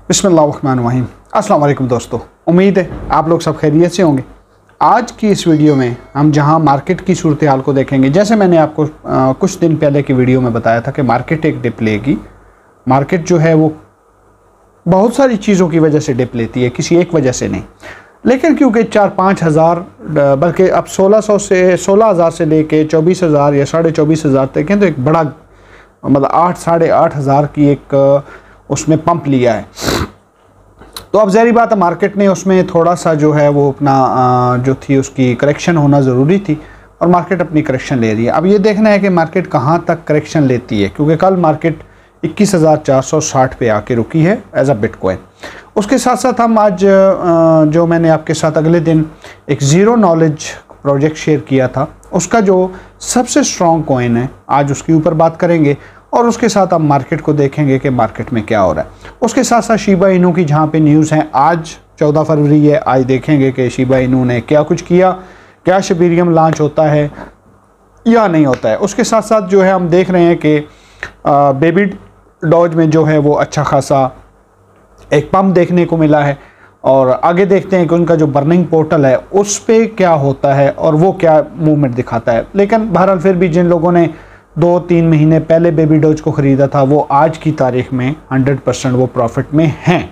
बिस्मिल्लाहिर्रहमानिर्रहीम। अस्सलाम वालेकुम दोस्तों, उम्मीद है आप लोग सब खैरियत से होंगे। आज की इस वीडियो में हम जहां मार्केट की सूरत हाल को देखेंगे, जैसे मैंने आपको कुछ दिन पहले की वीडियो में बताया था कि मार्केट एक डिप लेगी। मार्केट जो है वो बहुत सारी चीज़ों की वजह से डिप लेती है, किसी एक वजह से नहीं। लेकिन क्योंकि 4-5 हज़ार बल्कि अब 16,000 से लेके 24,000 या 24,500 तक हैं, तो एक बड़ा मतलब 8-8.5 हज़ार की एक उसने पंप लिया है। तो अब ज़ाहिर बात है मार्केट ने उसमें थोड़ा सा जो है वो अपना जो थी उसकी करेक्शन होना ज़रूरी थी, और मार्केट अपनी करेक्शन ले रही है। अब ये देखना है कि मार्केट कहाँ तक करेक्शन लेती है, क्योंकि कल मार्केट 21,460 पे आके रुकी है एज अ बिटकॉइन। उसके साथ साथ हम आज जो मैंने आपके साथ अगले दिन एक ज़ीरो नॉलेज प्रोजेक्ट शेयर किया था, उसका जो सबसे स्ट्रॉन्ग कॉइन है, आज उसके ऊपर बात करेंगे। और उसके साथ हम मार्केट को देखेंगे कि मार्केट में क्या हो रहा है। उसके साथ साथ शिबा इनू की जहाँ पे न्यूज़ है, आज 14 फरवरी है, आज देखेंगे कि शिबा इनू ने क्या कुछ किया, क्या शिबेरियम लॉन्च होता है या नहीं होता है। उसके साथ साथ जो है हम देख रहे हैं कि बेबी डॉज में जो है वो अच्छा खासा एक पंप देखने को मिला है, और आगे देखते हैं कि उनका जो बर्निंग पोर्टल है उस पर क्या होता है और वो क्या मूवमेंट दिखाता है। लेकिन बहरहाल फिर भी जिन लोगों ने 2-3 महीने पहले बेबी डॉज को ख़रीदा था, वो आज की तारीख में 100% वो प्रॉफिट में हैं।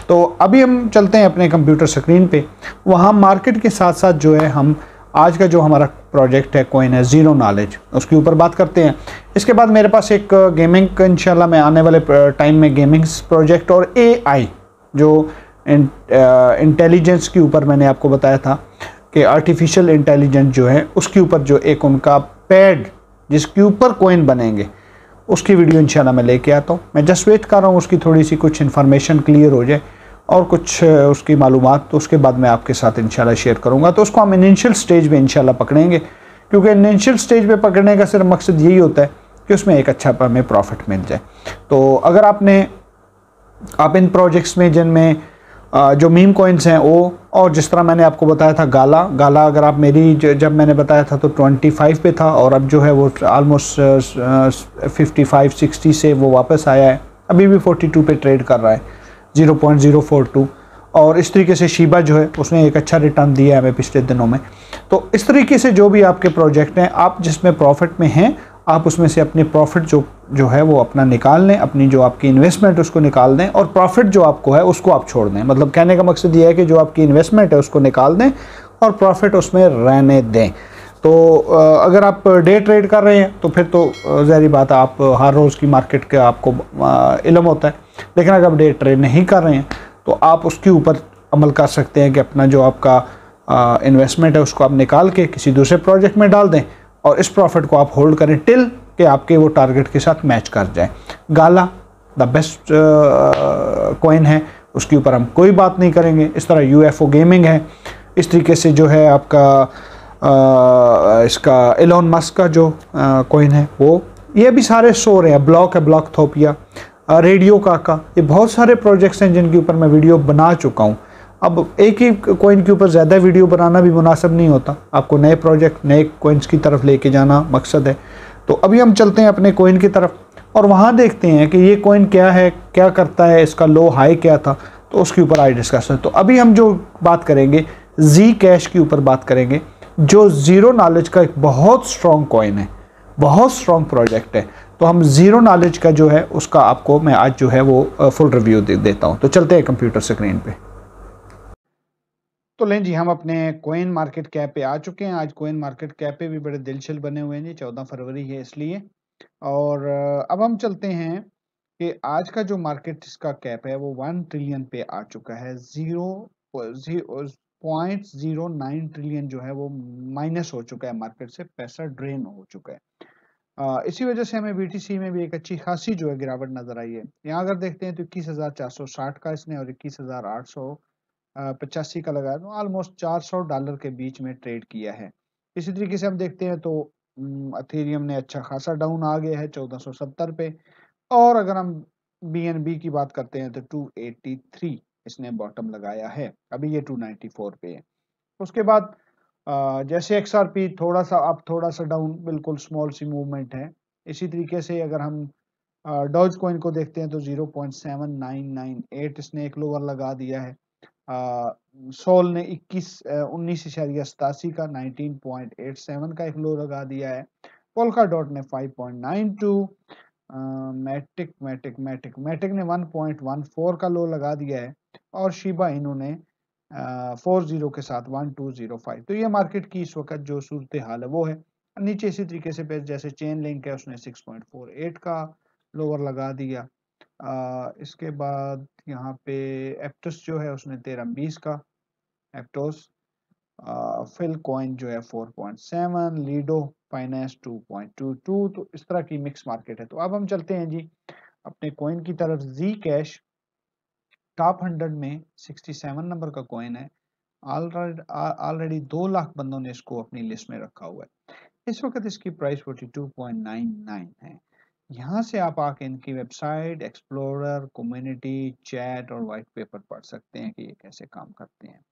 तो अभी हम चलते हैं अपने कंप्यूटर स्क्रीन पे, वहाँ मार्केट के साथ साथ जो है हम आज का जो हमारा प्रोजेक्ट है कॉइन है ज़ीरो नॉलेज, उसके ऊपर बात करते हैं। इसके बाद मेरे पास एक गेमिंग इंशाल्लाह मैं आने वाले टाइम में गेमिंग प्रोजेक्ट और AI जो इंटेलिजेंस के ऊपर मैंने आपको बताया था कि आर्टिफिशियल इंटेलिजेंस जो है उसके ऊपर जो एक उनका पैड जिसके ऊपर कॉइन बनेंगे, उसकी वीडियो इंशाल्लाह मैं लेके आता हूँ। मैं जस्ट वेट कर रहा हूँ उसकी थोड़ी सी कुछ इन्फॉर्मेशन क्लियर हो जाए और कुछ उसकी मालूमात, तो उसके बाद मैं आपके साथ इंशाल्लाह शेयर करूँगा। तो उसको हम इनिशियल स्टेज पे इंशाल्लाह पकड़ेंगे, क्योंकि इनिशियल स्टेज पे पकड़ने का सिर्फ मकसद यही होता है कि उसमें एक अच्छा हमें प्रॉफिट मिल जाए। तो अगर आप इन प्रोजेक्ट्स में जिनमें जो मीम कॉइन्स हैं वो, और जिस तरह मैंने आपको बताया था गाला अगर आप मेरी जब मैंने बताया था तो 25 पे था, और अब जो है वो ऑलमोस्ट 55-60 से वो वापस आया है, अभी भी 42 पे ट्रेड कर रहा है 0.042। और इस तरीके से शिबा जो है उसने एक अच्छा रिटर्न दिया है हमें पिछले दिनों में। तो इस तरीके से जो भी आपके प्रोजेक्ट हैं, आप जिसमें प्रॉफिट में हैं, आप उसमें से अपने प्रॉफिट जो है वो अपना निकाल लें, अपनी जो आपकी इन्वेस्टमेंट उसको निकाल दें, और प्रॉफिट जो आपको है उसको आप छोड़ दें। मतलब कहने का मकसद ये है कि जो आपकी इन्वेस्टमेंट है उसको निकाल दें और प्रॉफिट उसमें रहने दें। तो अगर आप डे ट्रेड कर रहे हैं तो फिर तो ज़ाहिर बात है आप हर रोज़ की मार्केट का आपको इल्म होता है। लेकिन अगर आप डे ट्रेड नहीं कर रहे हैं तो आप उसके ऊपर अमल कर सकते हैं कि अपना जो आपका इन्वेस्टमेंट है उसको आप निकाल के किसी दूसरे प्रोजेक्ट में डाल दें, और इस प्रॉफिट को आप होल्ड करें टिल कि आपके वो टारगेट के साथ मैच कर जाए। गाला द बेस्ट कॉइन है, उसके ऊपर हम कोई बात नहीं करेंगे। इस तरह UFO गेमिंग है, इस तरीके से जो है आपका इसका एलोन मस्क का जो कॉइन है वो, ये भी सारे सो रहे हैं। ब्लॉक है, ब्लॉकथोपिया, रेडियो काका, ये बहुत सारे प्रोजेक्ट्स हैं जिनके ऊपर मैं वीडियो बना चुका हूँ। अब एक ही कॉइन के ऊपर ज़्यादा वीडियो बनाना भी मुनासिब नहीं होता, आपको नए प्रोजेक्ट नए कॉइन्स की तरफ लेके जाना मकसद है। तो अभी हम चलते हैं अपने कॉइन की तरफ और वहाँ देखते हैं कि ये कॉइन क्या है, क्या करता है, इसका लो हाई क्या था, तो उसके ऊपर आज डिस्कस है। तो अभी हम जो बात करेंगे जी कैश के ऊपर बात करेंगे, जो ज़ीरो नॉलेज का एक बहुत स्ट्रॉन्ग कॉइन है, बहुत स्ट्रॉन्ग प्रोजेक्ट है। तो हम ज़ीरो नॉलेज का जो है उसका आपको मैं आज जो है वो फुल रिव्यू देता हूँ। तो चलते हैं कंप्यूटर स्क्रीन पे। तो लें जी, हम अपने कॉइन मार्केट कैप पे आ चुके हैं। आज कॉइन मार्केट कैप पे भी बड़े दिलचस्प बने हुए हैं जी, 14 फरवरी है इसलिए। और अब हम चलते हैं कि आज का जो मार्केट इसका कैप है वो 1 ट्रिलियन पे आ चुका है। 0.09 ट्रिलियन जो है वो माइनस हो चुका है, मार्केट से पैसा ड्रेन हो चुका है। इसी वजह से हमें BTC में भी एक अच्छी खासी जो है गिरावट नजर आई है। यहाँ अगर देखते हैं तो 21,460 का इसने और 21,885 का लगाया, तो ऑलमोस्ट $400 के बीच में ट्रेड किया है। इसी तरीके से हम देखते हैं तो अथेरियम ने अच्छा खासा डाउन आ गया है 1470 पे। और अगर हम BNB की बात करते हैं तो 283 इसने बॉटम लगाया है, अभी ये 294 पे है। उसके बाद जैसे XRP थोड़ा सा अप थोड़ा सा डाउन, बिल्कुल स्मॉल सी मूवमेंट है। इसी तरीके से अगर हम डॉज कॉइन को देखते हैं तो 0.7998 इसने एक लोअर लगा दिया है। सोल ने 19.87 का 19.87 का एक लो लगा दिया है। पोल्का डॉट ने 5.92, मैटिक ने 1.14 का लो लगा दिया है और शिबा इनू ने 40 के साथ 1205। तो ये मार्केट की इस वक्त जो सूरत हाल है वो है। नीचे इसी तरीके से जैसे चेन लिंक है उसने 6.48 का लोअर लगा दिया। इसके बाद यहाँ पे एप्टस जो है उसने 13.20 का, एप्टोस। फिल कॉइन जो है 4.7, लीडो फाइनेंस 2.22। तो इस तरह की मिक्स मार्केट है। तो अब हम चलते हैं जी अपने कॉइन की तरफ। जी कैश टॉप 100 में 67 नंबर का कॉइन है। ऑलरेडी 2 लाख बंदों ने इसको अपनी लिस्ट में रखा हुआ है। इस वक्त इसकी प्राइस 42.99 है। यहाँ से आप आके इनकी वेबसाइट, एक्सप्लोरर, कम्युनिटी, चैट और व्हाइट पेपर पढ़ सकते हैं कि ये कैसे काम करते हैं।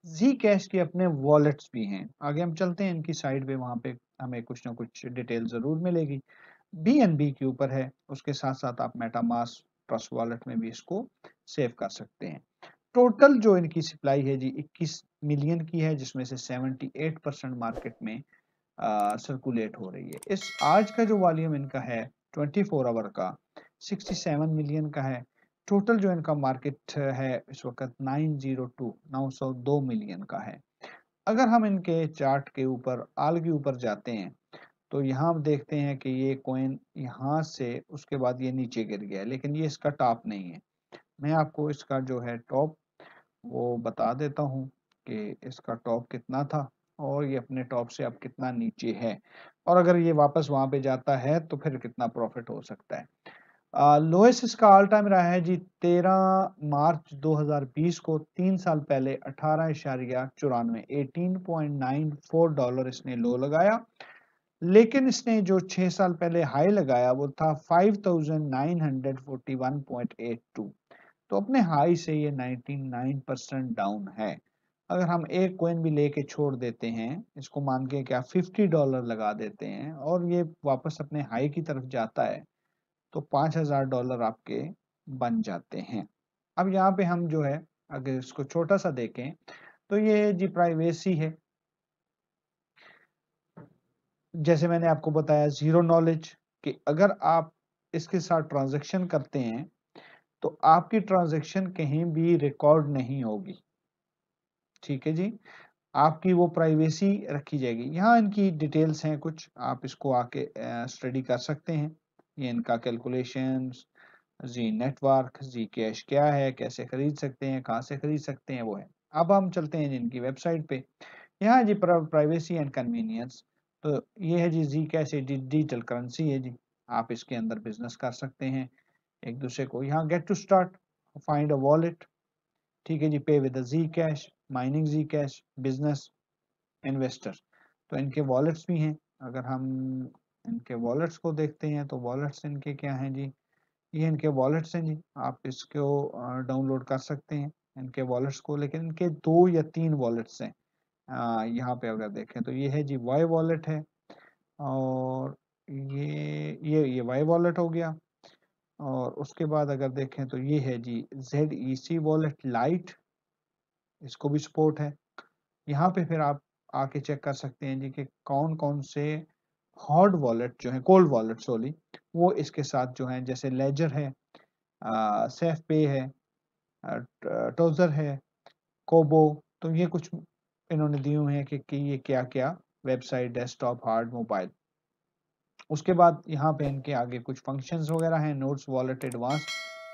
जी कैश के अपने वॉलेट्स भी हैं। आगे हम चलते हैं इनकी साइड पे, वहाँ पे हमें कुछ ना कुछ डिटेल जरूर मिलेगी। BNB के ऊपर है, उसके साथ साथ आप मेटामास्क ट्रस्ट वॉलेट में भी इसको सेव कर सकते हैं। टोटल जो इनकी सप्लाई है जी 21 मिलियन की है, जिसमें से 78% मार्केट में सर्कुलेट हो रही है। इस आज का जो वॉल्यूम इनका है 24 आवर का 67 मिलियन का है। टोटल जो इनका मार्केट है इस वक्त 902 मिलियन का है। अगर हम इनके चार्ट के ऊपर आल के ऊपर जाते हैं तो यहाँ हम देखते हैं कि ये कॉइन यहाँ से उसके बाद ये नीचे गिर गया है, लेकिन ये इसका टॉप नहीं है। मैं आपको इसका जो है टॉप वो बता देता हूँ कि इसका टॉप कितना था और ये अपने टॉप से अब कितना नीचे है, और अगर ये वापस वहां पे जाता है तो फिर कितना प्रॉफिट हो सकता है। लोएस्ट इसका ऑल टाइम रहा है जी 13 मार्च 2020 को, 3 साल पहले 18.94 $18.94 इसने लो लगाया। लेकिन इसने जो 6 साल पहले हाई लगाया वो था 5941.82। तो अपने हाई से ये 99% डाउन है। अगर हम एक कॉइन भी लेके छोड़ देते हैं, इसको मान के क्या $50 लगा देते हैं और ये वापस अपने हाई की तरफ जाता है तो $5000 आपके बन जाते हैं। अब यहाँ पे हम जो है अगर इसको छोटा सा देखें तो ये जी प्राइवेसी है। जैसे मैंने आपको बताया जीरो नॉलेज, कि अगर आप इसके साथ ट्रांजैक्शन करते हैं तो आपकी ट्रांजैक्शन कहीं भी रिकॉर्ड नहीं होगी। ठीक है जी, आपकी वो प्राइवेसी रखी जाएगी। यहाँ इनकी डिटेल्स हैं कुछ, आप इसको आके स्टडी कर सकते हैं। ये इनका कैलकुलेशन, जी नेटवर्क, जी कैश क्या है, कैसे खरीद सकते हैं, कहाँ से खरीद सकते हैं, वो है। अब हम चलते हैं इनकी वेबसाइट पे। यहाँ जी प्राइवेसी एंड कन्वीनियंस, तो ये है जी कैश डिजिटल करेंसी है जी। आप इसके अंदर बिजनेस कर सकते हैं एक दूसरे को। यहाँ get to start, find a wallet, ठीक है जी, pay with G cash, mining G cash, business, investor. तो इनके वॉलेट्स भी हैं। अगर हम इनके वॉलेट्स को देखते हैं तो वॉलेट्स इनके क्या हैं जी, ये इनके वॉलेट्स हैं जी। आप इसको डाउनलोड कर सकते हैं इनके वॉलेट्स को, लेकिन इनके 2 या 3 वॉलेट्स हैं। यहाँ पे अगर देखें तो ये है जी वाई वॉलेट है, और ये वाई वॉलेट हो गया। और उसके बाद अगर देखें तो ये है जी ZEC वॉलेट लाइट, इसको भी सपोर्ट है। यहाँ पे फिर आप आके चेक कर सकते हैं जी कि कौन कौन से हॉट वॉलेट जो है, कोल्ड वॉलेट सॉरी, वो इसके साथ जो है, जैसे लेजर है, सेफ पे है, टोजर है, कोबो। तो ये कुछ इन्होंने दिए हुए हैं कि ये क्या क्या वेबसाइट, डेस्कटॉप, हार्ड, मोबाइल। उसके बाद यहाँ पे इनके आगे कुछ फंक्शंस वगैरह हैं। नोट्स वॉलेट एडवांस,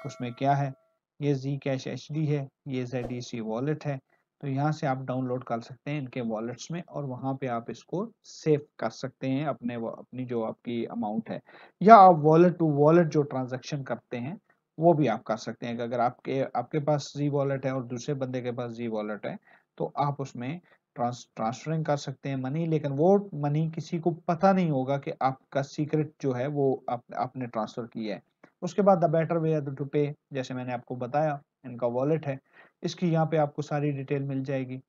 उसमें क्या है, ये जी कैश HD है, ये ZEC वॉलेट है। तो यहाँ से आप डाउनलोड कर सकते हैं इनके वॉलेट्स में, और वहाँ पे आप इसको सेव कर सकते हैं अपनी जो आपकी अमाउंट है। या आप वॉलेट टू वॉलेट जो ट्रांजेक्शन करते हैं वो भी आप कर सकते हैं। अगर आपके आपके पास जी वॉलेट है और दूसरे बंदे के पास जी वॉलेट है तो आप उसमें ट्रांसफरिंग कर सकते हैं मनी, लेकिन वो मनी किसी को पता नहीं होगा कि आपका सीक्रेट जो है वो आपने ट्रांसफर किया है। उसके बाद द बेटर वे टू पे, जैसे मैंने आपको बताया इनका वॉलेट है, इसकी यहाँ पे आपको सारी डिटेल मिल जाएगी।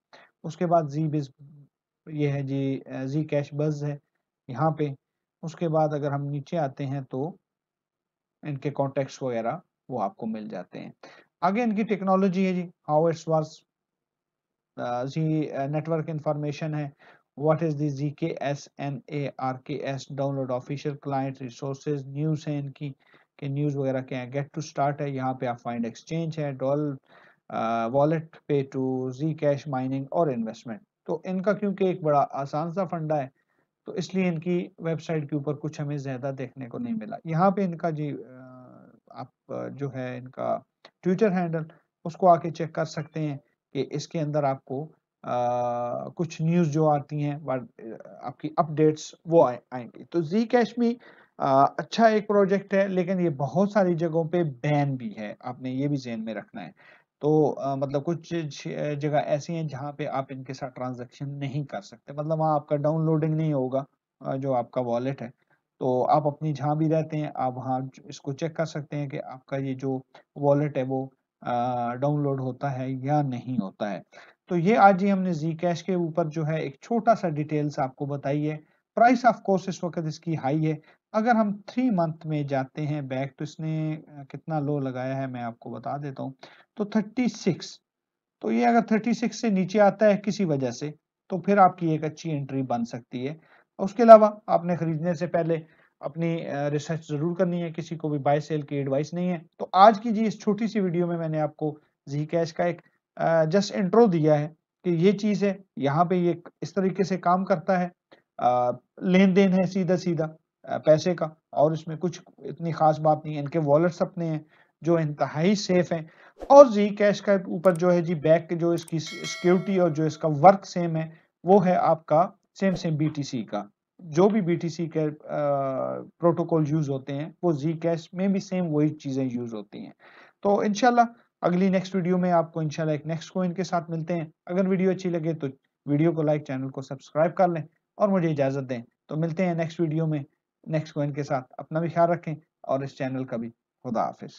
उसके बाद जी बिज, ये है जी कैश बज है यहाँ पे। उसके बाद अगर हम नीचे आते हैं तो इनके कॉन्टेक्ट्स वगैरह वो आपको मिल जाते हैं। आगे इनकी टेक्नोलॉजी है जी, हाउ इट्स वर्क्स, जी नेटवर्क इंफॉर्मेशन है, what is the ZKSNARKS, download official client resources, news है इनकी कि न्यूज़ वगैरह क्या है, गेट टू स्टार्ट है, यहाँ पे आप फाइंड एक्सचेंज है, डॉल वॉलेट, पे टू, जी कैश, माइनिंग और इन्वेस्टमेंट। तो इनका क्योंकि एक बड़ा आसान सा फंडा है तो इसलिए इनकी वेबसाइट के ऊपर कुछ हमें ज़्यादा देखने को नहीं मिला। यहाँ पे इनका जी आप जो है इनका ट्विटर हैंडल उसको आके चेक कर सकते हैं कि इसके अंदर आपको कुछ न्यूज़ जो आती हैं आपकी अपडेट्स वो आएंगी। तो जी कैश में अच्छा एक प्रोजेक्ट है, लेकिन ये बहुत सारी जगहों पे बैन भी है, आपने ये भी ज़हन में रखना है। तो मतलब कुछ जगह ऐसी हैं जहाँ पे आप इनके साथ ट्रांज़ैक्शन नहीं कर सकते, मतलब वहाँ आपका डाउनलोडिंग नहीं होगा जो आपका वॉलेट है। तो आप अपनी जहाँ भी रहते हैं, आप वहाँ इसको चेक कर सकते हैं कि आपका ये जो वॉलेट है वो डाउनलोड होता है या नहीं होता है। तो ये आज ही हमने ज़ी कैश के ऊपर जो है एक छोटा-सा डिटेल्स आपको बताई है। प्राइस ऑफ कोर्स इस वक़्त इसकी हाई है। अगर हम 3 मंथ में जाते हैं बैक तो इसने कितना लो लगाया है मैं आपको बता देता हूँ। तो 36, तो ये अगर 36 से नीचे आता है किसी वजह से, तो फिर आपकी एक अच्छी एंट्री बन सकती है। उसके अलावा आपने खरीदने से पहले अपनी रिसर्च ज़रूर करनी है, किसी को भी बाय सेल की एडवाइस नहीं है। तो आज की जी इस छोटी-सी वीडियो में मैंने आपको ज़ी कैश का एक जस्ट इंट्रो दिया है कि ये चीज़ है, यहाँ पे ये इस तरीके से काम करता है। लेन-देन है सीधा-सीधा पैसे का, और इसमें कुछ इतनी ख़ास बात नहीं है। इनके वॉलेट्स अपने हैं, जो इंतहाई सेफ हैं। और जी कैश का ऊपर जो है जी बैक जो इसकी सिक्योरिटी और जो इसका वर्क सेम है, वो है आपका सेम बीटीसी का। जो भी बीटीसी के प्रोटोकॉल यूज़ होते हैं, वो जी कैश में भी सेम वही चीज़ें यूज़ होती हैं। तो इंशाल्लाह अगली नेक्स्ट वीडियो में आपको इंशाल्लाह एक नेक्स्ट कॉइन के साथ मिलते हैं। अगर वीडियो अच्छी लगे तो वीडियो को लाइक, चैनल को सब्सक्राइब कर लें और मुझे इजाज़त दें। तो मिलते हैं नेक्स्ट वीडियो में नेक्स्ट कॉइन के साथ। अपना भी ख्याल रखें और इस चैनल का भी। खुदा हाफ़िज़।